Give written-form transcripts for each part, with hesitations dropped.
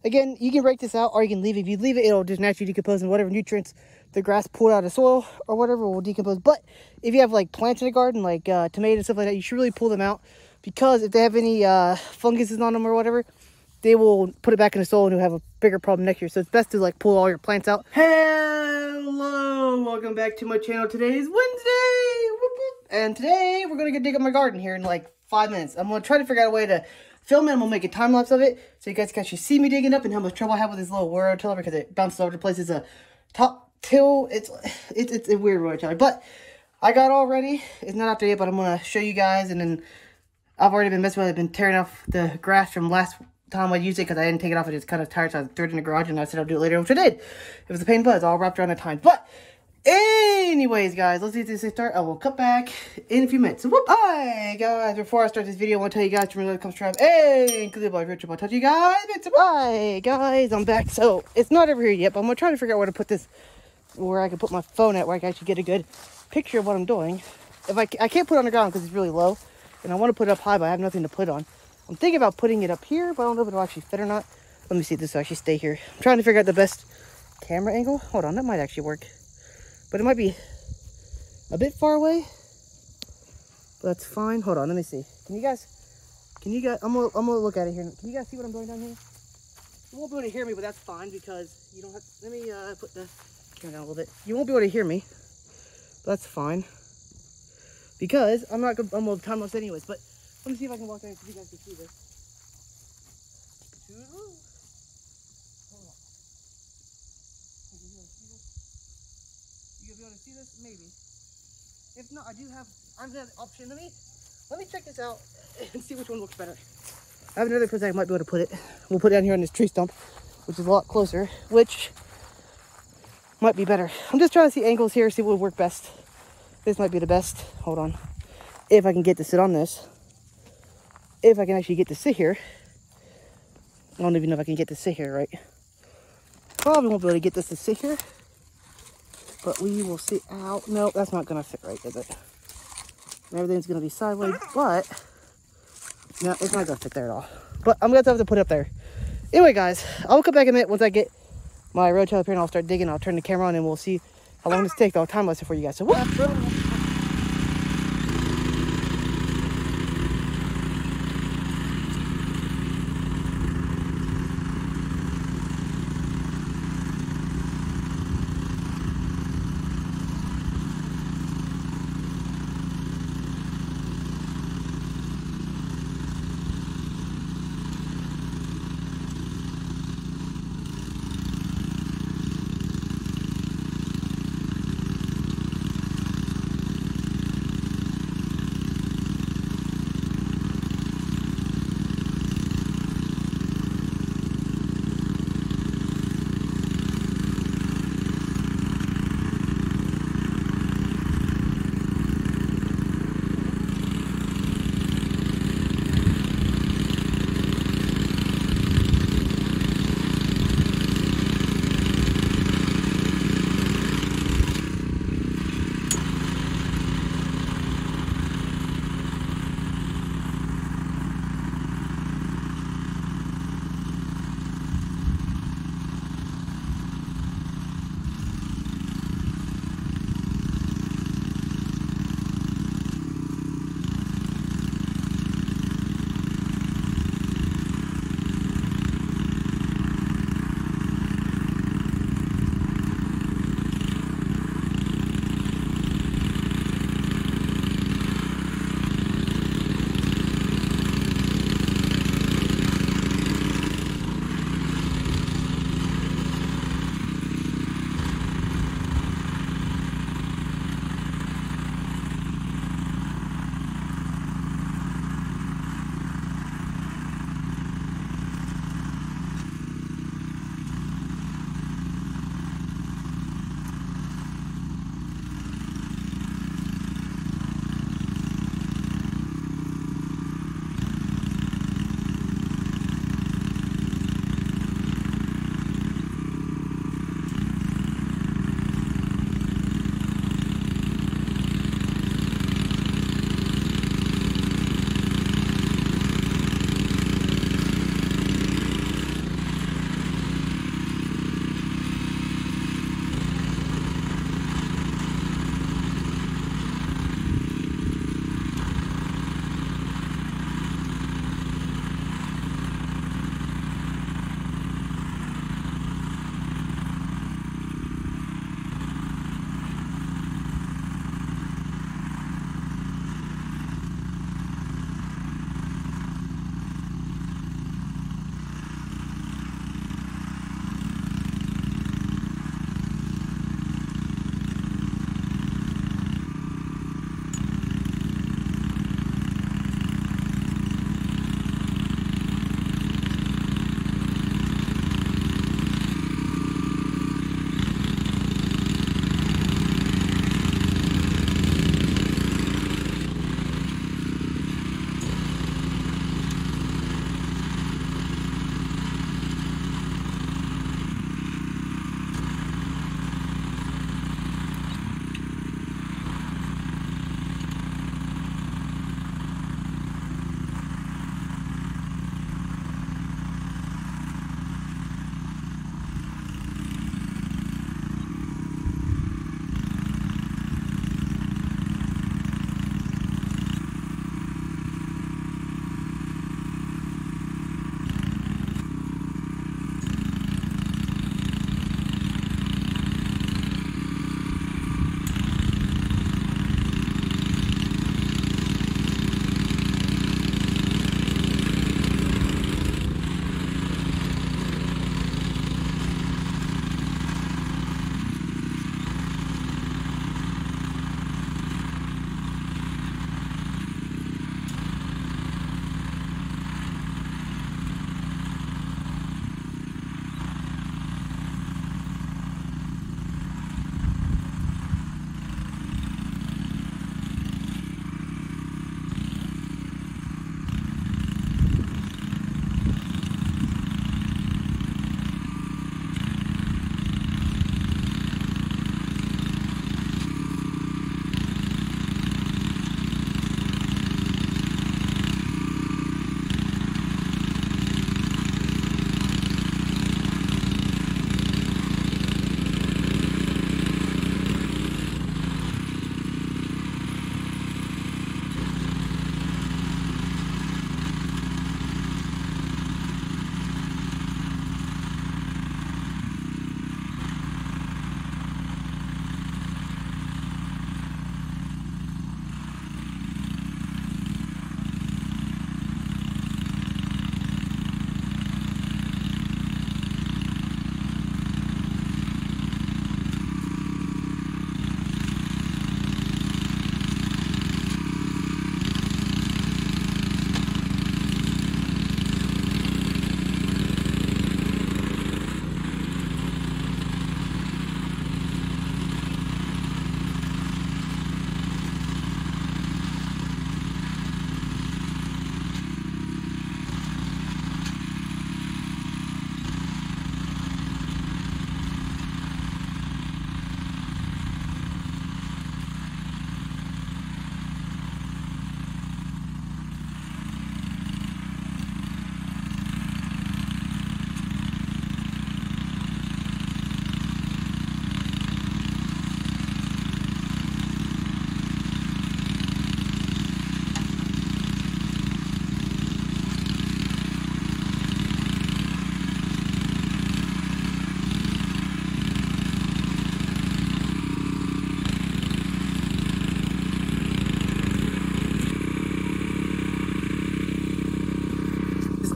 Again, you can break this out or you can leave it. If you leave it, it'll just naturally decompose, and whatever nutrients the grass pulled out of the soil or whatever will decompose. But if you have like plants in the garden, like tomatoes and stuff like that, you should really pull them out, because if they have any funguses on them or whatever, they will put it back in the soil and you'll have a bigger problem next year. So it's best to like pull all your plants out. Hello, welcome back to my channel. Today is Wednesday, and today we're gonna go dig up my garden here in like 5 minutes. I'm gonna try to figure out a way to film it. I'm gonna make a time lapse of it so you guys can actually see me digging up and how much trouble I have with this little rototiller because it bounces over the place. It's a top till. It's a weird rototiller, but I got all ready. It's not out there yet, but I'm gonna show you guys. And then I've already been messing with it. I've been tearing off the grass from last time I used it because I didn't take it off. I just kind of tired, so I threw it in the garage, and I said I'll do it later, which I did. It was a pain, but it's all wrapped around the time. But anyways, guys, let's get this start. I will cut back in a few minutes. So, hi, guys. Before I start this video, I want to tell you guys to remember to come subscribe and click the bell. I'll touch you guys. Hi, guys. I'm back. So, it's not over here yet, but I'm going to try to figure out where to put this, where I can put my phone at, where I can actually get a good picture of what I'm doing. If I can't put it on the ground because it's really low, and I want to put it up high, but I have nothing to put on. I'm thinking about putting it up here, but I don't know if it'll actually fit or not. Let me see if this will actually stay here. I'm trying to figure out the best camera angle. Hold on, that might actually work. But it might be a bit far away. But that's fine. Hold on, let me see. Can you guys, I'm gonna look at it here. Can you guys see what I'm doing down here? You won't be able to hear me, but that's fine because you don't have, let me put the camera down a little bit. You won't be able to hear me, but that's fine. Because I'm gonna time lapse anyways, but let me see if I can walk down so you guys can see this. Hold on. You gonna be able to see this? Maybe. If not, I have the option. Let me check this out and see which one looks better. I have another place I might be able to put it. We'll put it down here on this tree stump, which is a lot closer, which might be better. I'm just trying to see angles here, see what would work best. This might be the best. Hold on. If I can get to sit on this. If I can actually get to sit here. I don't even know if I can get to sit here, right? Probably won't be able to get this to sit here. But we will see. Ow. No, that's not going to fit right, is it? Everything's going to be sideways, but no, it's not going to fit there at all. But I'm going to have to put it up there. Anyway, guys, I'll come back in a minute once I get my rototiller up here and I'll start digging. I'll turn the camera on and we'll see how long this takes. I'll time lapse it for you guys. So, what?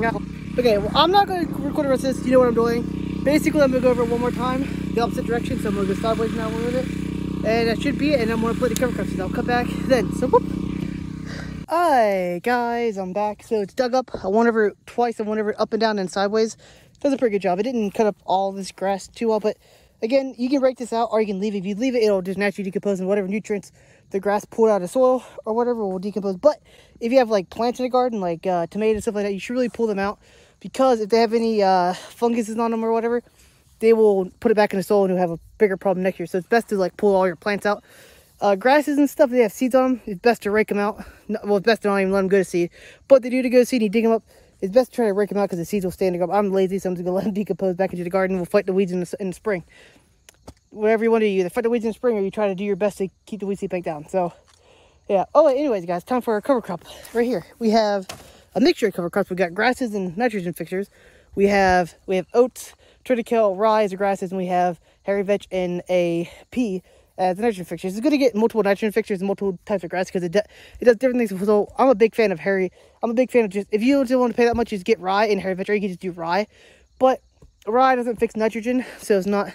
now. Okay, well, I'm not going to record the rest of this. You know what I'm doing. Basically, I'm going to go over it one more time, the opposite direction. So I'm going to go sideways now with it. And that should be it. And I'm going to play the cover crop. So I'll cut back then. So, whoop. Hi, guys. I'm back. So it's dug up. I went over it twice. I went over it up and down and sideways. Does a pretty good job. It didn't cut up all this grass too well, but again, you can rake this out or you can leave it. If you leave it, it'll just naturally decompose, and whatever nutrients the grass pulled out of the soil or whatever will decompose. But if you have like plants in the garden, like tomatoes and stuff like that, you should really pull them out, because if they have any funguses on them or whatever, they will put it back in the soil and you'll have a bigger problem next year. So it's best to like pull all your plants out. Grasses and stuff, if they have seeds on them, it's best to rake them out. Well, it's best to not even let them go to seed. But they do to go to seed and you dig them up, it's best to try to rake them out because the seeds will stay in the garden. I'm lazy, so I'm just going to let them decompose back into the garden. We'll fight the weeds in the spring. Whatever you want to do, either fight the weeds in the spring or you try to do your best to keep the weed seed bank down. So, yeah. Oh, anyways, guys, time for our cover crop. Right here, we have a mixture of cover crops. We got grasses and nitrogen fixtures. We have oats, triticale, rye as the grasses, and we have hairy vetch and a pea as the nitrogen fixtures. It's good to get multiple nitrogen fixtures and multiple types of grass because it does different things. So I'm a big fan of hairy. I'm a big fan of just, if you don't want to pay that much, you just get rye and hairy vetch, or you can just do rye. But rye doesn't fix nitrogen, so it's not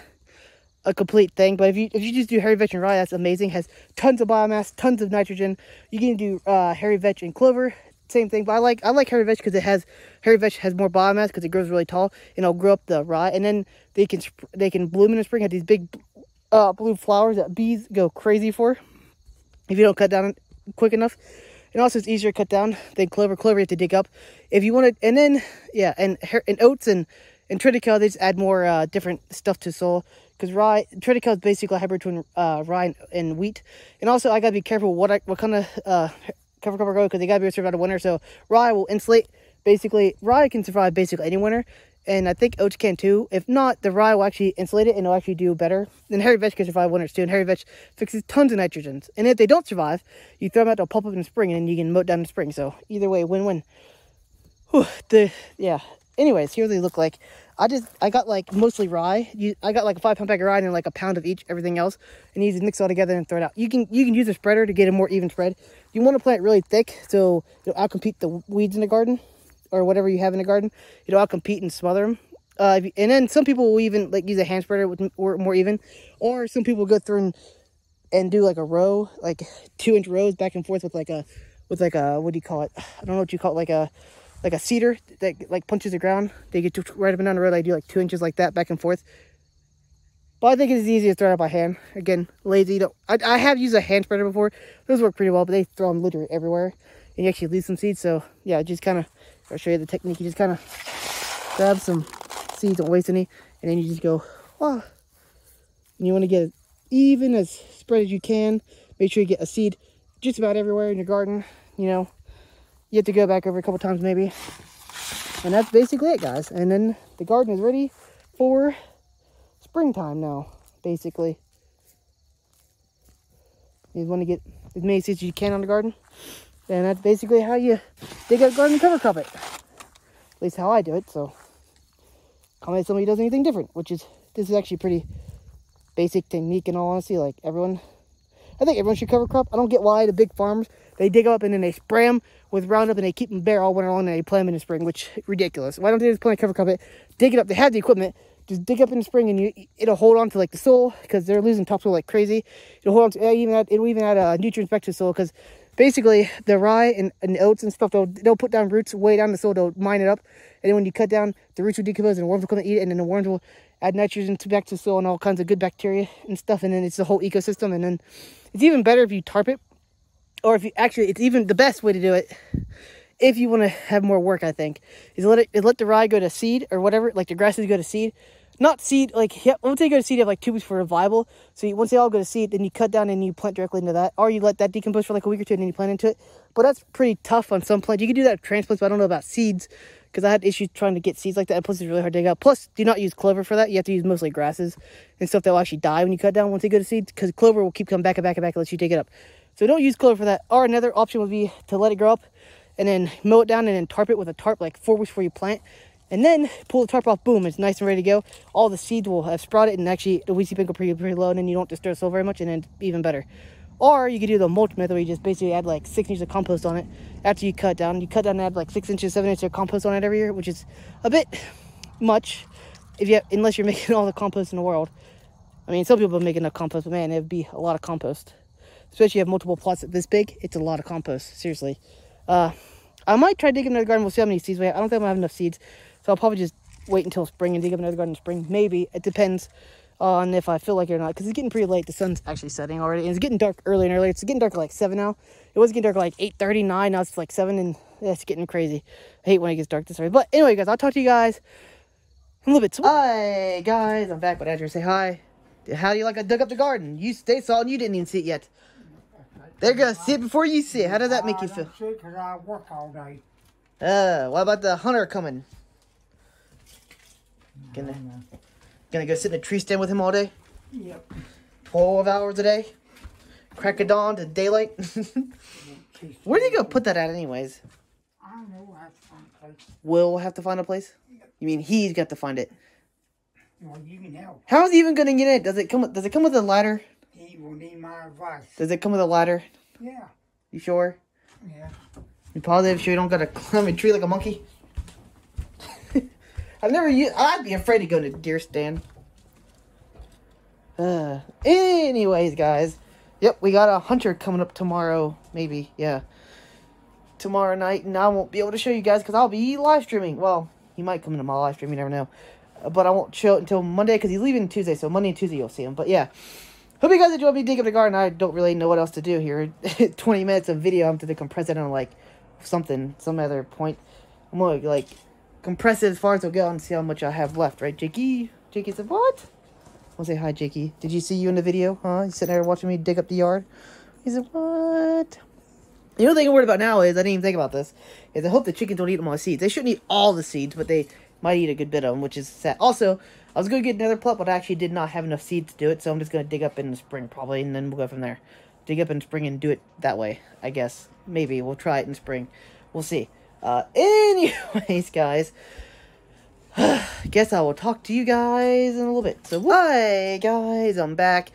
a complete thing. But if you just do hairy vetch and rye, that's amazing. Has tons of biomass, tons of nitrogen. You can do hairy vetch and clover, same thing. But I like hairy vetch because hairy vetch has more biomass because it grows really tall and it'll grow up the rye, and then they can bloom in the spring. Have these big blue flowers that bees go crazy for if you don't cut down quick enough. And also it's easier to cut down than clover. Clover you have to dig up if you want it. And then yeah, and oats and triticale, they just add more different stuff to soil, because triticale is basically a hybrid between rye and wheat. And also I gotta be careful what kind of cover crop I go, because they gotta be able to survive the winter. So rye will insulate. Basically rye can survive basically any winter, and I think oats can too. If not, the rye will actually insulate it and it'll actually do better. Then hairy vetch can survive winters too, and hairy vetch fixes tons of nitrogens. And if they don't survive, you throw them out, they'll pulp up in the spring, and then you can mow it down in the spring. So either way, win-win. Yeah. Anyways, here they look like. I got like mostly rye. I got like a 5-pound bag of rye and like a pound of each, everything else. And you just mix it all together and throw it out. You can use a spreader to get a more even spread. You want to plant really thick so it'll outcompete the weeds in the garden, or whatever you have in the garden. It'll outcompete and smother them. And then some people will even like use a hand spreader with more even, or some people will go through and do like a row, like 2-inch rows back and forth with like a what do you call it? I don't know what you call it, like a cedar that like punches the ground. They get right up and down the road. I do like 2 inches like that back and forth. But I think it's easier to throw it out by hand. Again, lazy. I have used a hand spreader before. Those work pretty well, but they throw them literally everywhere, and you actually lose some seeds. So yeah, just kind of, I'll show you the technique. You just kind of grab some seeds, don't waste any, and then you just go, oh. And you want to get as even as spread as you can. Make sure you get a seed just about everywhere in your garden. You know, you have to go back over a couple times maybe. And that's basically it, guys. And then the garden is ready for springtime now, basically. You want to get as many seeds as you can on the garden. And that's basically how you dig up garden and cover crop it. At least how I do it. So comment if somebody does anything different, this is actually pretty basic technique in all honesty. Like I think everyone should cover crop. I don't get why the big farmers, they dig up and then they spray them with Roundup and they keep them bare all winter long and they plant them in the spring, which is ridiculous. Why don't they just plant cover crop it, dig it up? They have the equipment. Just dig up in the spring and it'll hold on to like the soil, because they're losing topsoil like crazy. It'll hold on to, it'll even add nutrients back to the soil, because basically the rye and oats and stuff, they'll put down roots way down the soil, they'll mine it up, and then when you cut down, the roots will decompose and the worms will come and eat it, and then the worms will add nitrogen back to the soil and all kinds of good bacteria and stuff, and then it's the whole ecosystem. And then it's even better if you tarp it, or if you actually, it's even the best way to do it if you want to have more work, I think, is let the rye go to seed or whatever, like the grasses go to seed. Not seed, like, yeah, once they go to seed, you have like 2 weeks for revival. So once they all go to seed, then you cut down and you plant directly into that. Or you let that decompose for like a week or two and then you plant into it. But that's pretty tough on some plants. You can do that with transplants, but I don't know about seeds, because I had issues trying to get seeds like that. And plus, it's really hard to dig out. Plus, do not use clover for that. You have to use mostly grasses and stuff that will actually die when you cut down once they go to seed, because clover will keep coming back and back and back unless you dig it up. So don't use clover for that. Or another option would be to let it grow up and then mow it down and then tarp it with a tarp like 4 weeks before you plant. And then pull the tarp off, boom, it's nice and ready to go. All the seeds will have sprouted, and actually the weed seed bank will be pretty low, and then you don't disturb the soil very much, and then even better. Or you could do the mulch method where you just basically add like 6 inches of compost on it after you cut down. You cut down and add like 6 inches, 7 inches of compost on it every year, which is a bit much unless you're making all the compost in the world. I mean, some people make enough compost, but man, it would be a lot of compost. Especially if you have multiple plots this big, it's a lot of compost, seriously. I might try digging another garden. We'll see how many seeds we have. I don't think I'm gonna have enough seeds, so I'll probably just wait until spring and dig up another garden in spring. Maybe. It depends on if I feel like it or not, because it's getting pretty late. The sun's actually setting already, and it's getting dark early and early. It's getting dark at like 7 now. It was getting dark at like 8:30, 9. Now it's like 7, and yeah, it's getting crazy. I hate when it gets dark this early. But anyway, guys, I'll talk to you guys a little bit. Hi, guys. I'm back with Andrew. Say hi. How do you like I dug up the garden? They saw it and you didn't even see it yet. They're going to see it before you see it. How does that make you feel? Because I work all day. What about the hunter coming? Gonna go sit in a tree stand with him all day? Yep. 12 hours a day? Crack of dawn to daylight? Where are you going to put that at anyways? I don't know. I have to find a place. We'll have to find a place? Yep. You mean he's got to find it? Well, you can help. How's he even going to get in? Does it come with a ladder? He will need my advice. Does it come with a ladder? Yeah. You sure? Yeah. You positive sure you don't got to climb a tree like a monkey? I'd be afraid to go to a deer stand. Anyways, guys. Yep, we got a hunter coming up tomorrow. Maybe, yeah. Tomorrow night, and I won't be able to show you guys because I'll be live streaming. Well, he might come into my live stream, you never know. But I won't show it until Monday because he's leaving Tuesday. So Monday and Tuesday you'll see him. But yeah. Hope you guys enjoyed me digging up the garden. I don't really know what else to do here. 20 minutes of video. I'm going to compress it on like some other point. I'm going to like compress it as far as it'll go and see how much I have left. Right, Jakey? Jakey said, what? I'll say hi, Jakey. Did you see you in the video? Huh? You sitting there watching me dig up the yard? He said, what? The only thing I'm worried about now is, I didn't even think about this, is I hope the chickens don't eat all my seeds. They shouldn't eat all the seeds, but they might eat a good bit of them, which is sad. Also, I was going to get another plot, but I actually did not have enough seeds to do it, so I'm just going to dig up in the spring, probably, and then we'll go from there. Dig up in spring and do it that way, I guess. Maybe. We'll try it in spring. We'll see. Anyways, guys, guess I will talk to you guys in a little bit. So, hi, guys, I'm back.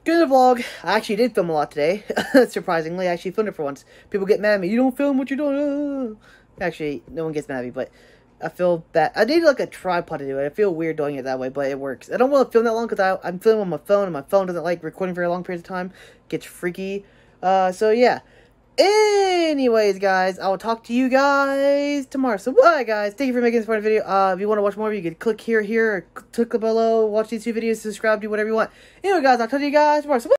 Good vlog. I actually did film a lot today. Surprisingly, I actually filmed it for once. People get mad at me. You don't film what you're doing. Actually, no one gets mad at me, but I feel bad. I need like a tripod to do it. I feel weird doing it that way, but it works. I don't want to film that long because I'm filming on my phone, and my phone doesn't like recording for a long period of time. It gets freaky. So yeah. Anyways, guys, I will talk to you guys tomorrow. So bye, guys. Thank you for making this part of the video. If you want to watch more of it, you can click here, or click below, watch these 2 videos, subscribe, do whatever you want. Anyway, guys, I'll talk to you guys tomorrow. So